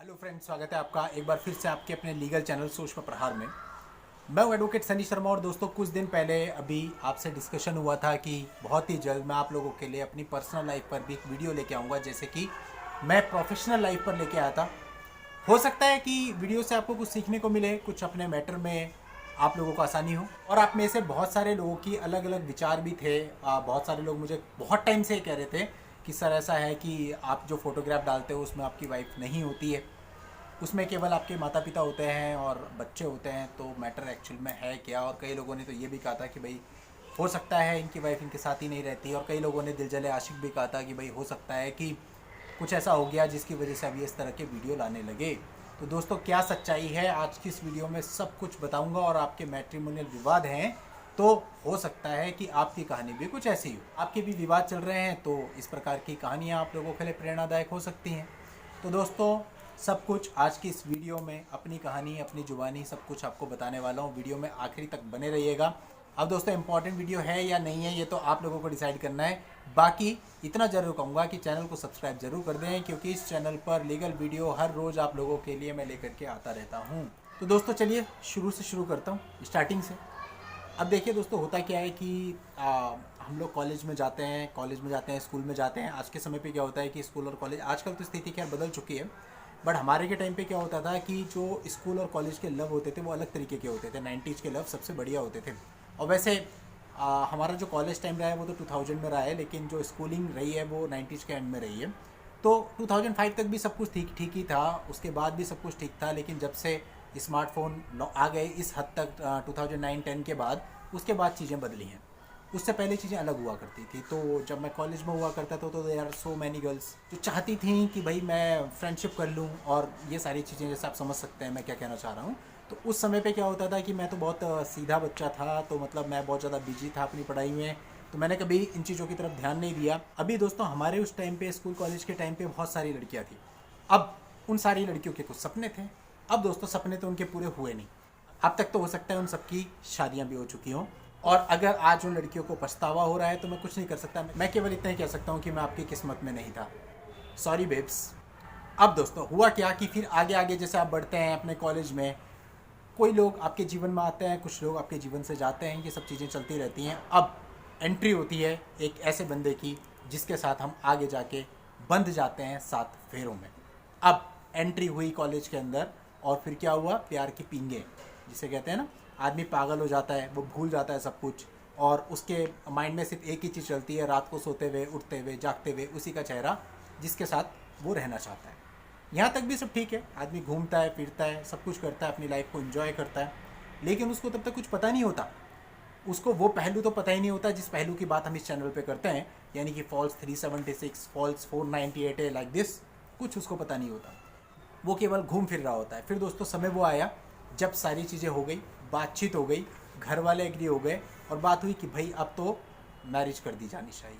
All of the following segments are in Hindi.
हेलो फ्रेंड्स, स्वागत है आपका एक बार फिर से आपके अपने लीगल चैनल सोच पर प्रहार में। मैं हूं एडवोकेट सनी शर्मा और दोस्तों कुछ दिन पहले अभी आपसे डिस्कशन हुआ था कि बहुत ही जल्द मैं आप लोगों के लिए अपनी पर्सनल लाइफ पर भी एक वीडियो लेके आऊँगा, जैसे कि मैं प्रोफेशनल लाइफ पर लेके आया था। हो सकता है कि वीडियो से आपको कुछ सीखने को मिले, कुछ अपने मैटर में आप लोगों को आसानी हो। और आप में से बहुत सारे लोगों की अलग अलग विचार भी थे। बहुत सारे लोग मुझे बहुत टाइम से कह रहे थे कि सर ऐसा है कि आप जो फोटोग्राफ डालते हो उसमें आपकी वाइफ नहीं होती है, उसमें केवल आपके माता पिता होते हैं और बच्चे होते हैं, तो मैटर एक्चुअल में है क्या। और कई लोगों ने तो ये भी कहा था कि भाई हो सकता है इनकी वाइफ इनके साथ ही नहीं रहती, और कई लोगों ने दिल जले आशिक भी कहा था कि भाई हो सकता है कि कुछ ऐसा हो गया जिसकी वजह से अभी इस तरह के वीडियो लाने लगे। तो दोस्तों क्या सच्चाई है, आज की इस वीडियो में सब कुछ बताऊंगा। और आपके मैट्रिमोनियल विवाद हैं तो हो सकता है कि आपकी कहानी भी कुछ ऐसी हो, आपके भी विवाद चल रहे हैं तो इस प्रकार की कहानियाँ आप लोगों के लिए प्रेरणादायक हो सकती हैं। तो दोस्तों सब कुछ आज की इस वीडियो में, अपनी कहानी अपनी जुबानी सब कुछ आपको बताने वाला हूँ। वीडियो में आखिरी तक बने रहिएगा। अब दोस्तों इंपॉर्टेंट वीडियो है या नहीं है ये तो आप लोगों को डिसाइड करना है। बाकी इतना ज़रूर कहूँगा कि चैनल को सब्सक्राइब जरूर कर दें, क्योंकि इस चैनल पर लीगल वीडियो हर रोज़ आप लोगों के लिए मैं लेकर के आता रहता हूँ। तो दोस्तों चलिए शुरू से शुरू करता हूँ, स्टार्टिंग से। अब देखिए दोस्तों, होता क्या है कि हम लोग कॉलेज में जाते हैं, स्कूल में जाते हैं। आज के समय पे क्या होता है कि स्कूल और कॉलेज, आजकल तो स्थिति खैर बदल चुकी है, बट हमारे के टाइम पे क्या होता था कि जो स्कूल और कॉलेज के लव होते थे वो अलग तरीके के होते थे। 90s के लव सबसे बढ़िया होते थे। और वैसे हमारा जो कॉलेज टाइम रहा है वो तो 2000 में रहा है, लेकिन जो स्कूलिंग रही है वो 90s के एंड में रही है। तो 2005 तक भी सब कुछ ठीक ठीक ही था, उसके बाद भी सब कुछ ठीक था। लेकिन जब से स्मार्टफोन आ गए इस हद तक 2009-10 के बाद, उसके बाद चीज़ें बदली हैं। उससे पहले चीज़ें अलग हुआ करती थी। तो जब मैं कॉलेज में हुआ करता था तो there are so many girls जो चाहती थी कि भाई मैं फ्रेंडशिप कर लूँ, और ये सारी चीज़ें जैसे आप समझ सकते हैं मैं क्या कहना चाह रहा हूँ। तो उस समय पे क्या होता था कि मैं तो बहुत सीधा बच्चा था, तो मतलब मैं बहुत ज़्यादा बिजी था अपनी पढ़ाई में, तो मैंने कभी इन चीज़ों की तरफ ध्यान नहीं दिया। अभी दोस्तों हमारे उस टाइम पे स्कूल कॉलेज के टाइम पे बहुत सारी लड़कियाँ थी। अब उन सारी लड़कियों के कुछ सपने थे। अब दोस्तों सपने तो उनके पूरे हुए नहीं। अब तक तो हो सकता है उन सबकी शादियां भी हो चुकी हों, और अगर आज उन लड़कियों को पछतावा हो रहा है तो मैं कुछ नहीं कर सकता। मैं केवल इतना ही कह सकता हूँ कि मैं आपकी किस्मत में नहीं था, सॉरी बेब्स। अब दोस्तों हुआ क्या कि फिर आगे आगे जैसे आप बढ़ते हैं अपने कॉलेज में, कोई लोग आपके जीवन में आते हैं, कुछ लोग आपके जीवन से जाते हैं, ये सब चीज़ें चलती रहती हैं। अब एंट्री होती है एक ऐसे बंदे की जिसके साथ हम आगे जाके बंध जाते हैं 7 फेरों में। अब एंट्री हुई कॉलेज के अंदर, और फिर क्या हुआ, प्यार की पींगे जिसे कहते हैं ना, आदमी पागल हो जाता है, वो भूल जाता है सब कुछ, और उसके माइंड में सिर्फ एक ही चीज़ चलती है, रात को सोते हुए उठते हुए जागते हुए उसी का चेहरा जिसके साथ वो रहना चाहता है। यहाँ तक भी सब ठीक है, आदमी घूमता है फिरता है, सब कुछ करता है, अपनी लाइफ को एंजॉय करता है, लेकिन उसको तब तक कुछ पता नहीं होता। उसको वो पहलू तो पता ही नहीं होता जिस पहलू की बात हम इस चैनल पे करते हैं, यानी कि फॉल्स 376, फॉल्स 498 है, लाइक दिस। कुछ उसको पता नहीं होता, वो केवल घूम फिर रहा होता है। फिर दोस्तों समय वो आया जब सारी चीज़ें हो गई, बातचीत हो गई, घर वाले एग्री हो गए, और बात हुई कि भाई अब तो मैरिज कर दी जानी चाहिए।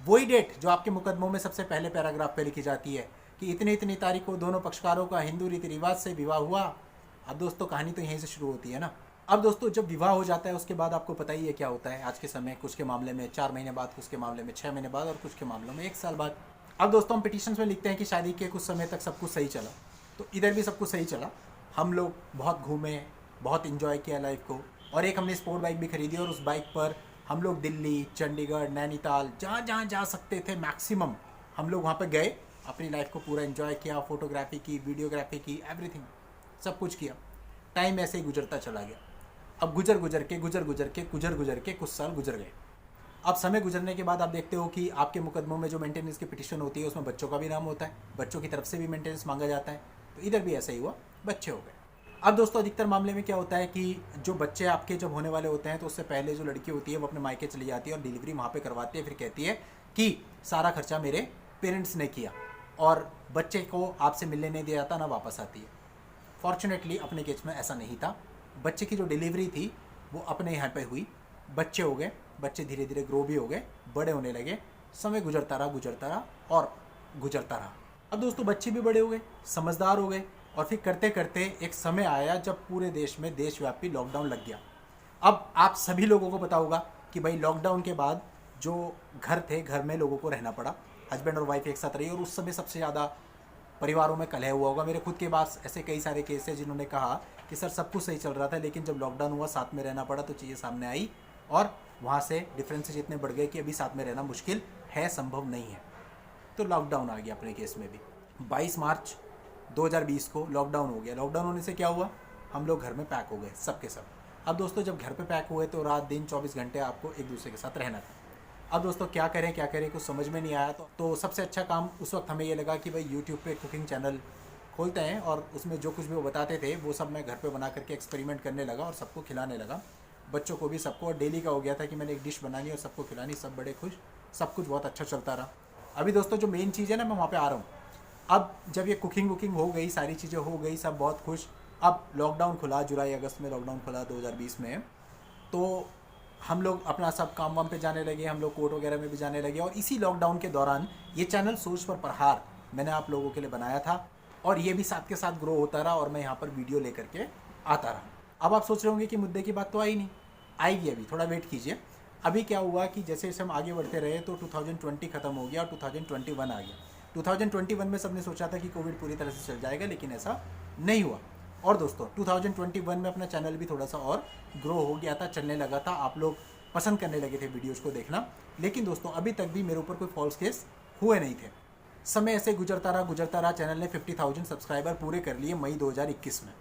वही डेट जो आपके मुकदमों में सबसे पहले पैराग्राफ पे लिखी जाती है कि इतनी इतनी तारीख को दोनों पक्षकारों का हिंदू रीति रिवाज से विवाह हुआ। अब दोस्तों कहानी तो यहीं से शुरू होती है ना। अब दोस्तों जब विवाह हो जाता है उसके बाद आपको पता ही है क्या होता है आज के समय, कुछ के मामले में 4 महीने बाद, कुछ के मामले में 6 महीने बाद, और कुछ के मामलों में 1 साल बाद। अब दोस्तों हम पिटिशन्स में लिखते हैं कि शादी के कुछ समय तक सब कुछ सही चला, तो इधर भी सब कुछ सही चला। हम लोग बहुत घूमे, बहुत इन्जॉय किया लाइफ को, और एक हमने स्पोर्ट बाइक भी खरीदी, और उस बाइक पर हम लोग दिल्ली, चंडीगढ़, नैनीताल, जहाँ जहाँ जा सकते थे मैक्सिमम हम लोग वहाँ पर गए, अपनी लाइफ को पूरा एंजॉय किया, फोटोग्राफी की, वीडियोग्राफी की, एवरीथिंग सब कुछ किया। टाइम ऐसे ही गुजरता चला गया। अब गुजर गुजर के कुछ साल गुजर गए। अब समय गुजरने के बाद आप देखते हो कि आपके मुकदमों में जो मेंटेनेंस की पिटीशन होती है उसमें बच्चों का भी नाम होता है, बच्चों की तरफ से भी मेंटेनेंस मांगा जाता है। तो इधर भी ऐसा ही हुआ, बच्चे हो गए। अब दोस्तों अधिकतर मामले में क्या होता है कि जो बच्चे आपके जब होने वाले होते हैं तो उससे पहले जो लड़की होती है वो अपने मायके चली जाती है और डिलीवरी वहाँ पे करवाती है। फिर कहती है कि सारा खर्चा मेरे पेरेंट्स ने किया, और बच्चे को आपसे मिलने नहीं दिया जाता, ना वापस आती है। फॉर्चुनेटली अपने केस में ऐसा नहीं था। बच्चे की जो डिलीवरी थी वो अपने यहाँ पे हुई, बच्चे हो गए, बच्चे धीरे धीरे ग्रो भी हो गए, बड़े होने लगे, समय गुजरता रहा और गुजरता रहा। अब दोस्तों बच्चे भी बड़े हो गए, समझदार हो गए, और फिर करते करते एक समय आया जब पूरे देश में देशव्यापी लॉकडाउन लग गया। अब आप सभी लोगों को पता होगा कि भाई लॉकडाउन के बाद जो घर थे, घर में लोगों को रहना पड़ा, हस्बैंड और वाइफ एक साथ रही, और उस समय सबसे ज़्यादा परिवारों में कलह हुआ होगा। मेरे खुद के पास ऐसे कई सारे केस हैं जिन्होंने कहा कि सर सब कुछ सही चल रहा था, लेकिन जब लॉकडाउन हुआ साथ में रहना पड़ा तो चीज़ें सामने आई और वहाँ से डिफरेंसेस इतने बढ़ गए कि अभी साथ में रहना मुश्किल है, संभव नहीं है। तो लॉकडाउन आ गया अपने केस में भी। 22 मार्च 2020 को लॉकडाउन हो गया। लॉकडाउन होने से क्या हुआ, हम लोग घर में पैक हो गए सब के सब। अब दोस्तों जब घर पे पैक हुए तो रात दिन 24 घंटे आपको एक दूसरे के साथ रहना था। अब दोस्तों क्या करें कुछ समझ में नहीं आया। तो सबसे अच्छा काम उस वक्त हमें ये लगा कि भाई यूट्यूब पे कुकिंग चैनल खोलते हैं और उसमें जो कुछ भी वो बताते थे वो सब मैं घर पे बना करके एक्सपेरिमेंट करने लगा और सबको खिलाने लगा, बच्चों को भी, सबको। और डेली का हो गया था कि मैंने एक डिश बनानी और सबको खिलानी, सब बड़े खुश, सब कुछ बहुत अच्छा चलता रहा। अभी दोस्तों जो मेन चीज़ है ना, मैं वहाँ पे आ रहा हूँ। अब जब ये कुकिंग वुकिंग हो गई, सारी चीज़ें हो गई, सब बहुत खुश। अब लॉकडाउन खुला, जुलाई अगस्त में लॉकडाउन खुला 2020 में। तो हम लोग अपना सब काम वाम पे जाने लगे, हम लोग कोर्ट वगैरह में भी जाने लगे। और इसी लॉकडाउन के दौरान ये चैनल सोच पर प्रहार मैंने आप लोगों के लिए बनाया था और ये भी साथ के साथ ग्रो होता रहा और मैं यहाँ पर वीडियो लेकर के आता रहा। अब आप सोच रहे होंगे कि मुद्दे की बात तो आई नहीं, आएगी, अभी थोड़ा वेट कीजिए। अभी क्या हुआ कि जैसे जैसे हम आगे बढ़ते रहे तो 2020 ख़त्म हो गया और 2021 आ गया। 2021 में सबने सोचा था कि कोविड पूरी तरह से चल जाएगा, लेकिन ऐसा नहीं हुआ। और दोस्तों 2021 में अपना चैनल भी थोड़ा सा और ग्रो हो गया था, चलने लगा था, आप लोग पसंद करने लगे थे वीडियोज़ को देखना। लेकिन दोस्तों अभी तक भी मेरे ऊपर कोई फॉल्स केस हुए नहीं थे। समय ऐसे गुजरता रहा। चैनल ने 50,000 सब्सक्राइबर पूरे कर लिए मई 2021 में।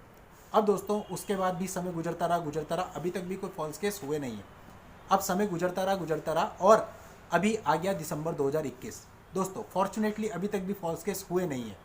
अब दोस्तों उसके बाद भी समय गुजरता रहा, अभी तक भी कोई फॉल्स केस हुए नहीं है। अब समय गुजरता रहा और अभी आ गया दिसंबर 2021। दोस्तों फॉर्चुनेटली अभी तक भी फॉल्स केस हुए नहीं है।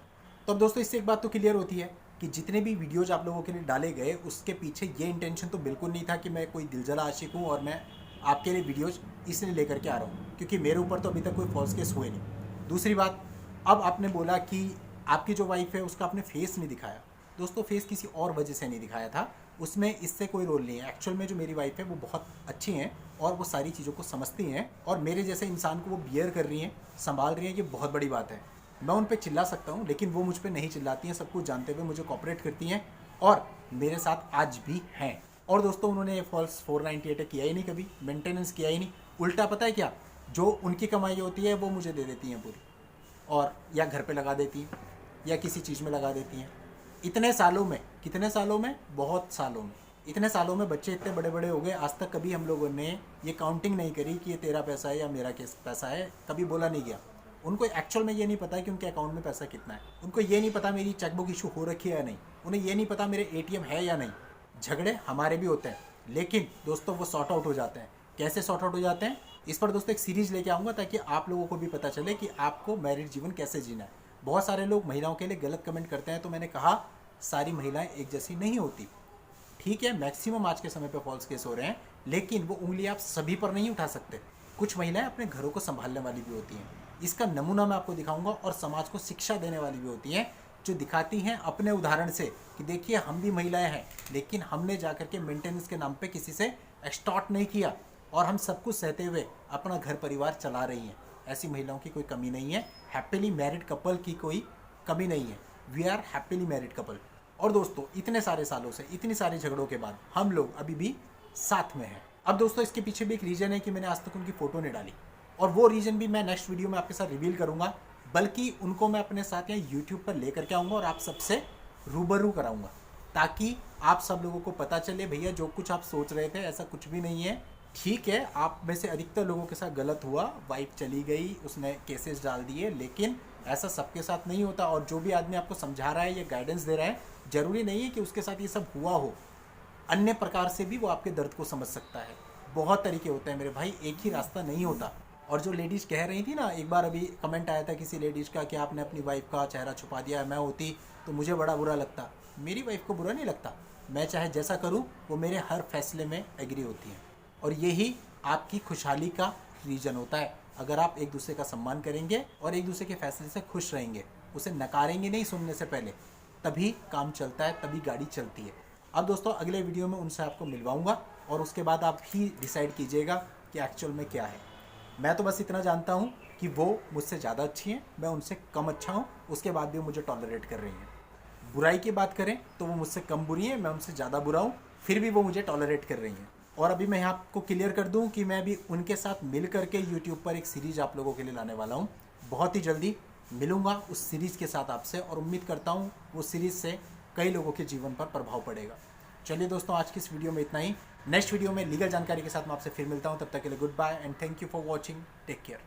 तो अब दोस्तों इससे एक बात तो क्लियर होती है कि जितने भी वीडियोज आप लोगों के लिए डाले गए उसके पीछे ये इंटेंशन तो बिल्कुल नहीं था कि मैं कोई दिलजला आशिक हूँ और मैं आपके लिए वीडियोज इसलिए लेकर के आ रहा हूँ, क्योंकि मेरे ऊपर तो अभी तक कोई फॉल्स केस हुए नहीं। दूसरी बात, अब आपने बोला कि आपकी जो वाइफ है उसका आपने फेस नहीं दिखाया। दोस्तों फेस किसी और वजह से नहीं दिखाया था, उसमें इससे कोई रोल नहीं है। एक्चुअल में जो मेरी वाइफ है वो बहुत अच्छी हैं और वो सारी चीज़ों को समझती हैं और मेरे जैसे इंसान को वो बियर कर रही हैं, संभाल रही हैं, ये बहुत बड़ी बात है। मैं उन पर चिल्ला सकता हूँ लेकिन वो मुझ पर नहीं चिल्लाती हैं, सब कुछ जानते हुए मुझे कोऑपरेट करती हैं और मेरे साथ आज भी हैं। और दोस्तों उन्होंने फॉल्स 498 किया ही नहीं, कभी मेंटेनेंस किया ही नहीं। उल्टा पता है क्या, जो उनकी कमाई होती है वो मुझे दे देती हैं पूरी, और या घर पे लगा देती हैं या किसी चीज़ में लगा देती हैं। इतने सालों में, कितने सालों में, बहुत सालों में, इतने सालों में बच्चे इतने बड़े बड़े हो गए, आज तक कभी हम लोगों ने ये काउंटिंग नहीं करी कि ये तेरा पैसा है या मेरा पैसा है, कभी बोला नहीं गया। उनको एक्चुअल में ये नहीं पता कि उनके अकाउंट में पैसा कितना है, उनको ये नहीं पता मेरी चेकबुक इशू हो रखी है या नहीं, उन्हें ये नहीं पता मेरे ATM है या नहीं। झगड़े हमारे भी होते हैं लेकिन दोस्तों वो सॉर्ट आउट हो जाते हैं। कैसे सॉर्ट आउट हो जाते हैं, इस पर दोस्तों एक सीरीज लेके आऊँगा ताकि आप लोगों को भी पता चले कि आपको मैरिड जीवन कैसे जीना है। बहुत सारे लोग महिलाओं के लिए गलत कमेंट करते हैं, तो मैंने कहा सारी महिलाएं एक जैसी नहीं होती। ठीक है, मैक्सिमम आज के समय पे फॉल्स केस हो रहे हैं, लेकिन वो उंगली आप सभी पर नहीं उठा सकते। कुछ महिलाएं अपने घरों को संभालने वाली भी होती हैं, इसका नमूना मैं आपको दिखाऊंगा, और समाज को शिक्षा देने वाली भी होती हैं, जो दिखाती हैं अपने उदाहरण से कि देखिए हम भी महिलाएं हैं, लेकिन हमने जाकर के मेंटेनेंस के नाम पे किसी से एक्सटॉर्ट नहीं किया और हम सब कुछ सहते हुए अपना घर परिवार चला रही हैं। ऐसी महिलाओं की कोई कमी नहीं है, हैप्पीली मैरिड कपल की कोई कमी नहीं है। We are happily married couple. और दोस्तों इतने सारे सालों से, इतनी सारे झगड़ों के बाद हम लोग अभी भी साथ में हैं। अब दोस्तों इसके पीछे भी एक रीज़न है कि मैंने आज तक उनकी फ़ोटो नहीं डाली, और वो रीज़न भी मैं नेक्स्ट वीडियो में आपके साथ रिवील करूंगा, बल्कि उनको मैं अपने साथ यहाँ यूट्यूब पर लेकर के आऊँगा और आप सबसे रूबरू कराऊंगा, ताकि आप सब लोगों को पता चले भैया जो कुछ आप सोच रहे थे ऐसा कुछ भी नहीं है। ठीक है, आप में से अधिकतर लोगों के साथ गलत हुआ, वाइफ चली गई, उसने केसेस डाल दिए, लेकिन ऐसा सबके साथ नहीं होता। और जो भी आदमी आपको समझा रहा है या गाइडेंस दे रहा है, ज़रूरी नहीं है कि उसके साथ ये सब हुआ हो, अन्य प्रकार से भी वो आपके दर्द को समझ सकता है। बहुत तरीके होते हैं मेरे भाई, एक ही रास्ता नहीं होता। और जो लेडीज़ कह रही थी ना, एक बार अभी कमेंट आया था किसी लेडीज़ का कि आपने अपनी वाइफ का चेहरा छुपा दिया, मैं होती तो मुझे बड़ा बुरा लगता। मेरी वाइफ को बुरा नहीं लगता, मैं चाहे जैसा करूँ वो मेरे हर फैसले में एग्री होती है, और यही आपकी खुशहाली का रीज़न होता है। अगर आप एक दूसरे का सम्मान करेंगे और एक दूसरे के फैसले से खुश रहेंगे, उसे नकारेंगे नहीं सुनने से पहले, तभी काम चलता है, तभी गाड़ी चलती है। अब दोस्तों अगले वीडियो में उनसे आपको मिलवाऊंगा और उसके बाद आप ही डिसाइड कीजिएगा कि एक्चुअल में क्या है। मैं तो बस इतना जानता हूँ कि वो मुझसे ज़्यादा अच्छी हैं, मैं उनसे कम अच्छा हूँ, उसके बाद भी वो मुझे टॉलरेट कर रही हैं। बुराई की बात करें तो वो मुझसे कम बुरी हैं, मैं उनसे ज़्यादा बुरा हूँ, फिर भी वो मुझे टॉलरेट कर रही हैं। और अभी मैं यहाँ आपको क्लियर कर दूँ कि मैं अभी उनके साथ मिल करके यूट्यूब पर एक सीरीज़ आप लोगों के लिए लाने वाला हूँ बहुत ही जल्दी। मिलूँगा उस सीरीज़ के साथ आपसे, और उम्मीद करता हूँ वो सीरीज़ से कई लोगों के जीवन पर प्रभाव पड़ेगा। चलिए दोस्तों, आज की इस वीडियो में इतना ही। नेक्स्ट वीडियो में लीगल जानकारी के साथ मैं आपसे फिर मिलता हूँ। तब तक के लिए goodbye and thank you for watching. Take care.